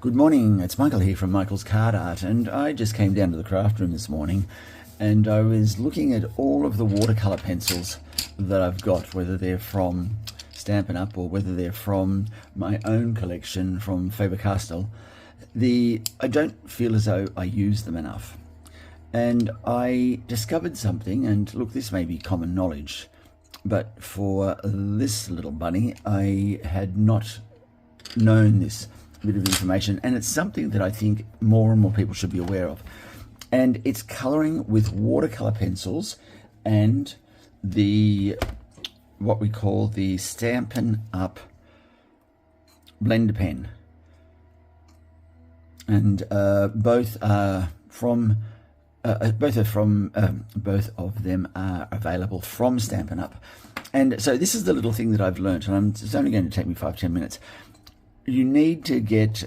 Good morning, it's Michael here from Michael's Card Art, and I just came down to the craft room this morning and I was looking at all of the watercolour pencils that I've got, whether they're from Stampin' Up or whether they're from my own collection from Faber-Castell. I don't feel as though I use them enough. And I discovered something, and look, this may be common knowledge, but for this little bunny, I had not known this bit of information, and it's something that I think more and more people should be aware of. And it's colouring with watercolour pencils and what we call the Stampin' Up blender pen. And both of them are available from Stampin' Up. And so this is the little thing that I've learnt, and it's only going to take me 5-10 minutes. You need to get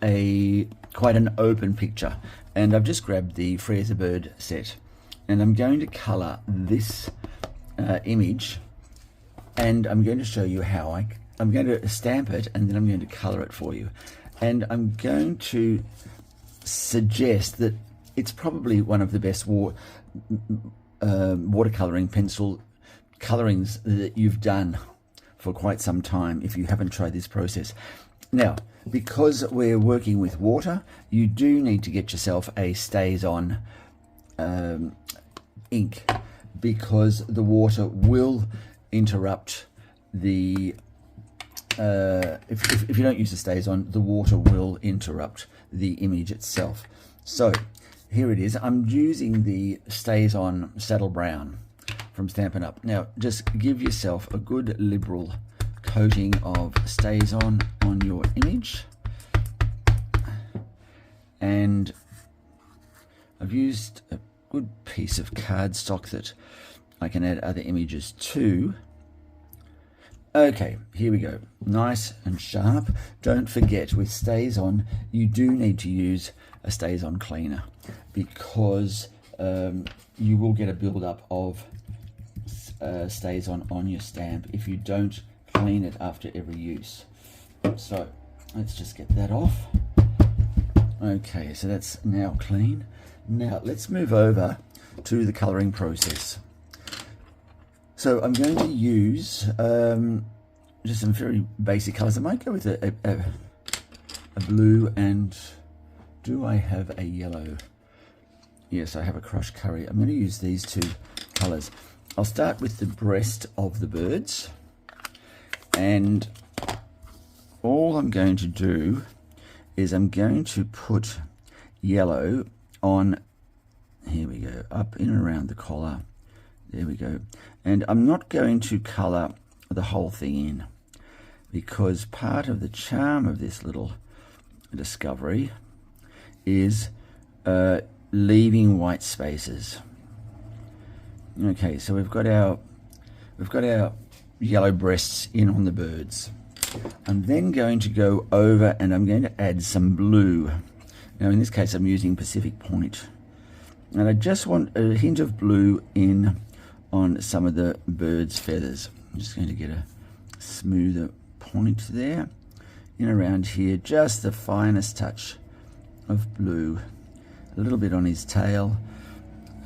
quite an open picture, and I've just grabbed the Free as a Bird set, and I'm going to colour this image, and I'm going to show you how I'm going to stamp it, and then I'm going to colour it for you. And I'm going to suggest that it's probably one of the best watercolouring pencil colourings that you've done for quite some time if you haven't tried this process. Now, because we're working with water, you do need to get yourself a StazOn ink, because the water will interrupt the if you don't use the StazOn, the water will interrupt the image itself. So here it is. I'm using the StazOn Saddle Brown from Stampin' Up. Now, just give yourself a good liberal coating of StazOn on your image, and I've used a good piece of cardstock that I can add other images to. Okay, here we go, nice and sharp. Don't forget, with StazOn you do need to use a StazOn cleaner, because you will get a build-up of StazOn on your stamp if you don't clean it after every use. So let's just get that off. Okay, so that's now clean. Now let's move over to the colouring process. So I'm going to use just some very basic colours. I might go with a blue, and do I have a yellow? Yes, I have a crushed curry. I'm going to use these two colours. I'll start with the breast of the birds, and all I'm going to do is I'm going to put yellow on, here we go, up in and around the collar. There we go. And I'm not going to colour the whole thing in, because part of the charm of this little discovery is leaving white spaces. Okay, so we've got our yellow breasts in on the birds. I'm then going to go over and I'm going to add some blue. Now in this case I'm using Pacific Point, and I just want a hint of blue in on some of the bird's feathers. I'm just going to get a smoother point there, in around here, just the finest touch of blue, a little bit on his tail.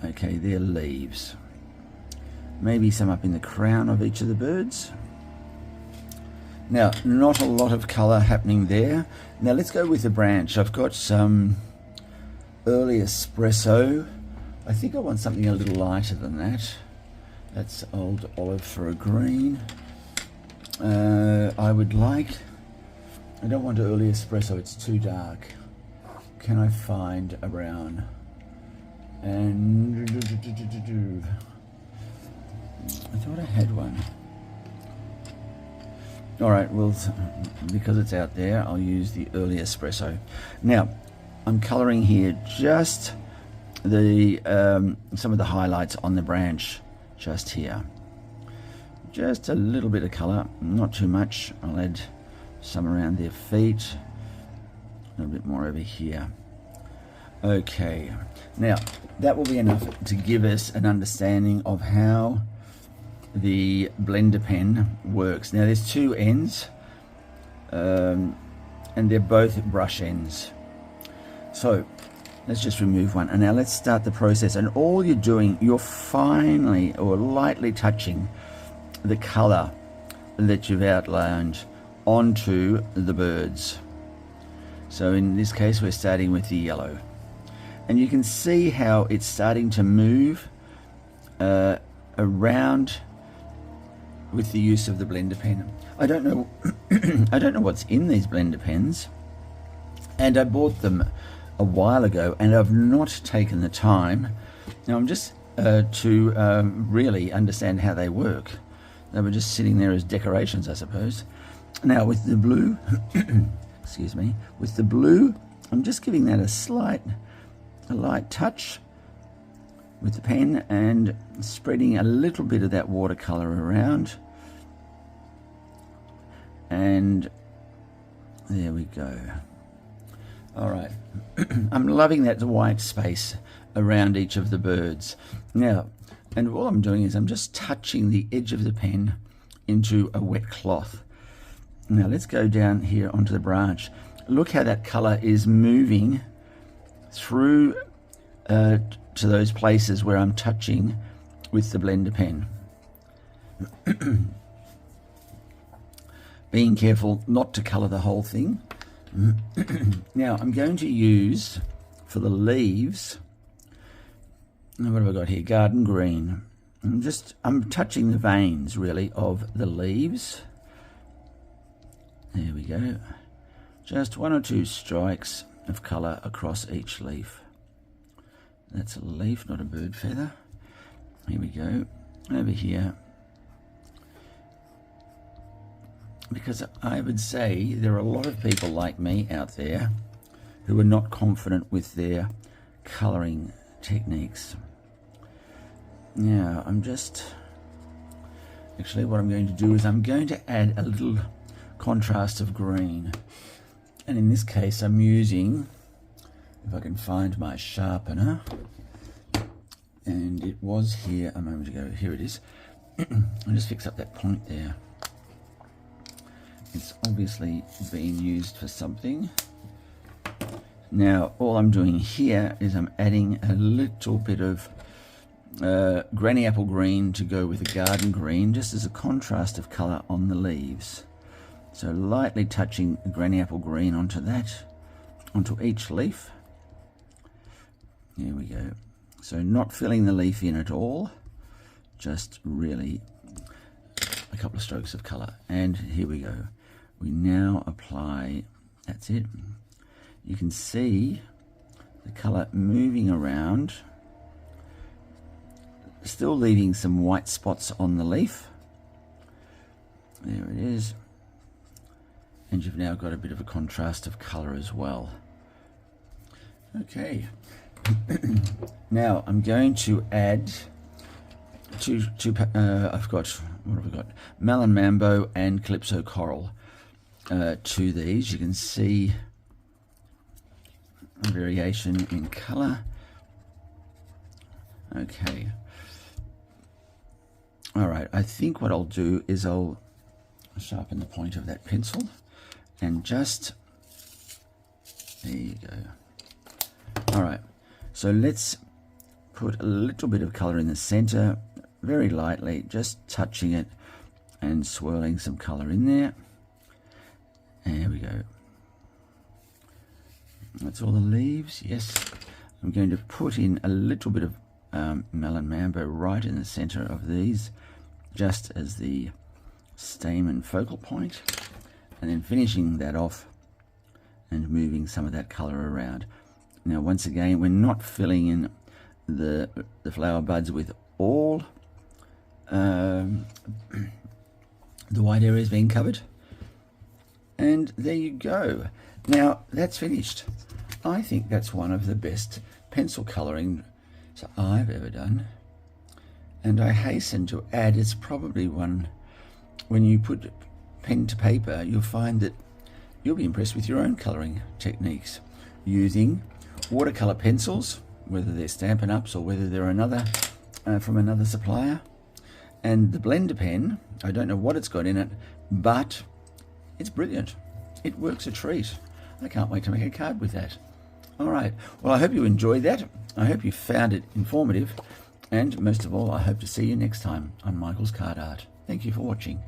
Okay, they're leaves. Maybe some up in the crown of each of the birds. Now, not a lot of colour happening there. Now let's go with the branch. I've got some early espresso. I think I want something a little lighter than that. That's old olive for a green. I don't want early espresso, it's too dark. Can I find a brown? And I thought I had one. Alright, well, because it's out there, I'll use the early espresso. Now, I'm colouring here just some of the highlights on the branch, just here. Just a little bit of colour, not too much. I'll add some around their feet, a little bit more over here. Okay, now that will be enough to give us an understanding of how the blender pen works. Now there's two ends. and they're both brush ends. So let's just remove one, and now let's start the process. And all you're doing, you're finely or lightly touching the color that you've outlined onto the birds. So in this case, we're starting with the yellow, and you can see how it's starting to move around with the use of the blender pen. I don't know I don't know what's in these blender pens, and I bought them a while ago, and I've not taken the time. Now I'm just to really understand how they work. They were just sitting there as decorations, I suppose. Now with the blue, excuse me, with the blue, I'm just giving that a light touch with the pen and spreading a little bit of that watercolor around. And there we go. All right. I'm loving that white space around each of the birds. Now, and all I'm doing is I'm just touching the edge of the pen into a wet cloth. Now let's go down here onto the branch. Look how that color is moving through to those places where I'm touching with the blender pen. Being careful not to color the whole thing. Now I'm going to use, for the leaves, what have I got here? Garden green. I'm touching the veins really of the leaves. There we go. Just 1 or 2 strikes of color across each leaf. That's a leaf, not a bird feather. Here we go. Over here. Because I would say there are a lot of people like me out there who are not confident with their colouring techniques. Now, actually what I'm going to do is I'm going to add a little contrast of green. And in this case, I'm using, if I can find my sharpener, and it was here a moment ago. Here it is. I'll just fix up that point there. It's obviously being used for something. Now, all I'm doing here is I'm adding a little bit of granny apple green to go with the garden green, just as a contrast of colour on the leaves. So lightly touching the granny apple green onto each leaf. Here we go. So not filling the leaf in at all, just really a couple of strokes of colour. And here we go. We now apply, that's it. You can see the colour moving around, still leaving some white spots on the leaf. There it is. And you've now got a bit of a contrast of colour as well. Okay. Now I'm going to add I've got, what have I got? Melon Mambo and Calypso Coral to these. You can see a variation in colour. Okay. All right, I think what I'll do is I'll sharpen the point of that pencil and just, there you go. All right, so let's put a little bit of colour in the center, very lightly, just touching it and swirling some colour in there. There we go. That's all the leaves, yes. I'm going to put in a little bit of Melon Mambo right in the center of these, just as the stamen focal point, and then finishing that off and moving some of that color around. Now once again, we're not filling in the flower buds with all the white areas being covered. And there you go. Now that's finished. I think that's one of the best pencil colouring I've ever done. And I hasten to add, it's probably one, when you put pen to paper, you'll find that you'll be impressed with your own colouring techniques using watercolour pencils, whether they're Stampin' Ups or whether they're another from another supplier. And the blender pen, I don't know what it's got in it, but it's brilliant. it works a treat. I can't wait to make a card with that. All right. Well, I hope you enjoyed that. I hope you found it informative. And most of all, I hope to see you next time on Michael's Card Art. Thank you for watching.